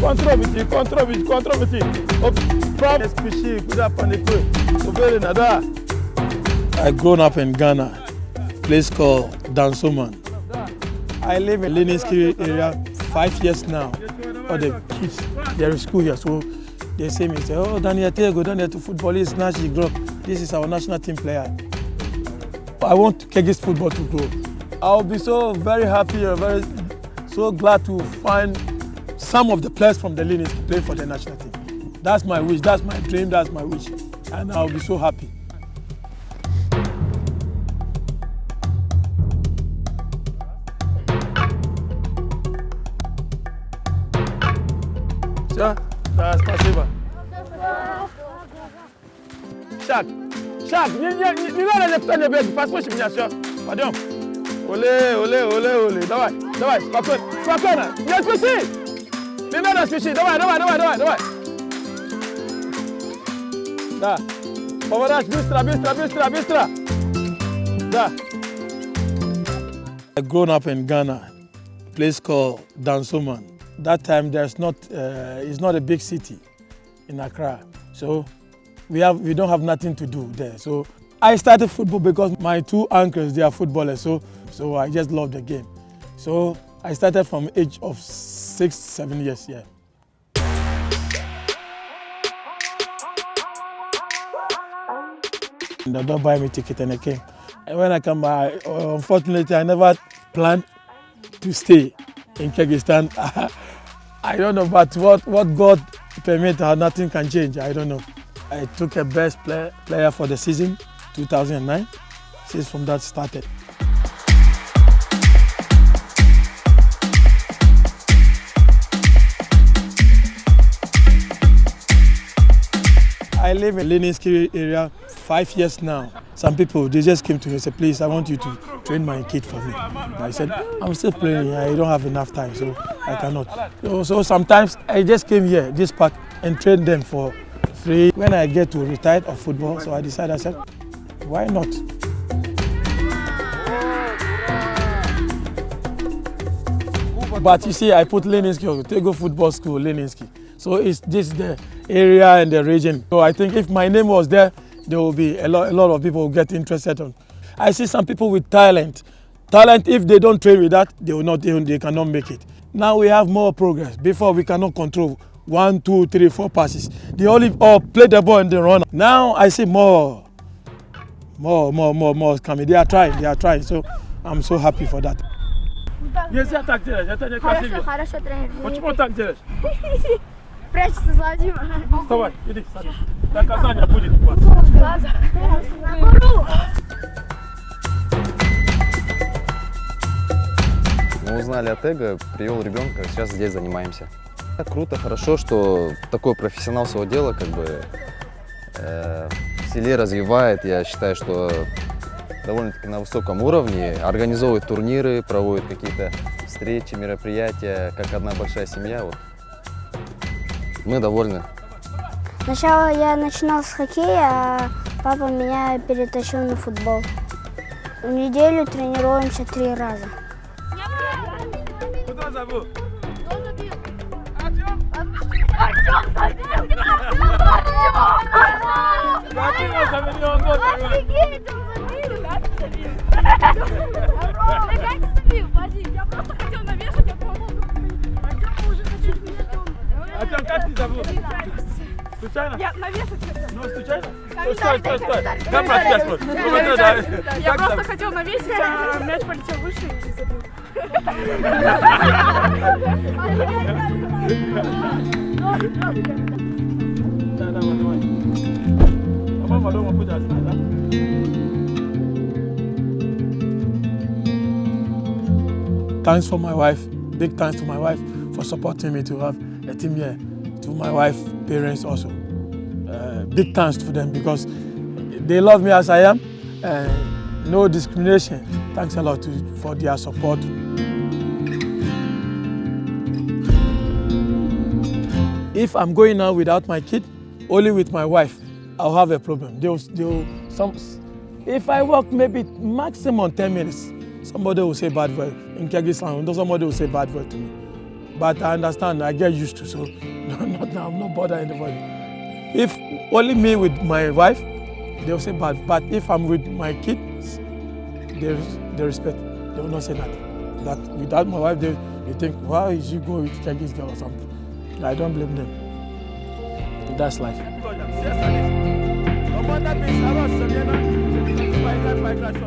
I grown up in Ghana, place called Dansoman. I live in Leninski area 5 years now. All the kids, they're in school here, so they say me, oh, Дэниел Тэго, Дэниel to footballist, national group. This is our national team player. I want Kyrgyz football to grow. I'll be so very happy and so glad to find some of the players from the Leninski play for the national team. That's my wish, that's my dream, that's my wish. And I'll be so happy. Все? Да, спасибо. Шаг, не надо никто не бегать, послушай меня, все. Пойдем. Оле, давай, спокойно, не спеши. Не надо спешить, давай. Да, поворачивай, быстро. Да. I grown up in Ghana, a place called Dansoman. That time it's not a big city in Accra, so we don't have nothing to do there. So I started football because my two uncles, they are footballers, so I just love the game. So I started from age of 6-7 years, yeah. They don't buy me ticket and I came. And when I come by, unfortunately, I never planned to stay in Kyrgyzstan. I don't know, but what God permit, nothing can change. I don't know. I took a best player for the season, 2009. Since from that started. I live in Leninski area 5 years now. Some people, they just came to me and said, please, I want you to train my kid for me. And I said, I'm still playing, I don't have enough time, so I cannot. So sometimes I just came here, this park, and trained them for free. When I get to retire of football, so I said, why not? But you see, I put Leninski, Tego Football School, Leninski. So this is the area and the region. So I think if my name was there will be a lot of people who get interested on. I see some people with talent. Talent, if they don't train with that, they cannot make it. Now we have more progress. Before we cannot control 1, 2, 3, 4 passes. They only play the ball and they run. Now I see more coming. They are trying. So I'm so happy for that. Хорошо, тренер. Почему так делаешь? Прячется сзади. Вставай, иди, садись. Наказание будет у вас. Мы узнали о Тэго, привел ребенка, сейчас здесь занимаемся. Круто, хорошо, что такой профессионал своего дела в селе развивает. Я считаю, что довольно-таки на высоком уровне, организовывает турниры, проводит какие-то встречи, мероприятия, как одна большая семья. Вот. Мы довольны. Сначала я начинал с хоккея, а папа меня перетащил на футбол. В неделю тренируемся 3 раза. Куда забыл? Я просто хотел навешать, я помогу. Артем, как ты забыл? Случайно? Я навешать хотел. Ну, случайно? Стой. Как прочесть? Я просто хотел навесить, а мяч полетел выше и забил. Давай. А мама дома будет оставить, да? Thanks for my wife. Big thanks to my wife for supporting me to have a team here. To my wife, parents also. Big thanks to them because they love me as I am. No discrimination. Thanks a lot for their support. If I'm going out without my kid, only with my wife, I'll have a problem. If I walk maybe maximum 10 minutes, somebody will say bad word. In Kyrgyzstan, somebody will say bad word to me. But I understand, I get used to, so not now, I'm not bothering anybody. If only me with my wife, they'll say bad. But if I'm with my kids, they respect. They will not say nothing. But without my wife, they think, why is she go with Kyrgyz girl or something? I don't blame them. That's life.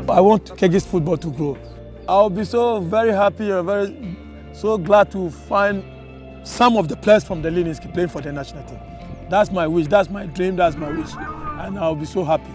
I want Kyrgyz football to grow. I'll be so very happy and so glad to find some of the players from the Leninski playing for the national team. That's my wish, that's my dream, that's my wish. And I'll be so happy.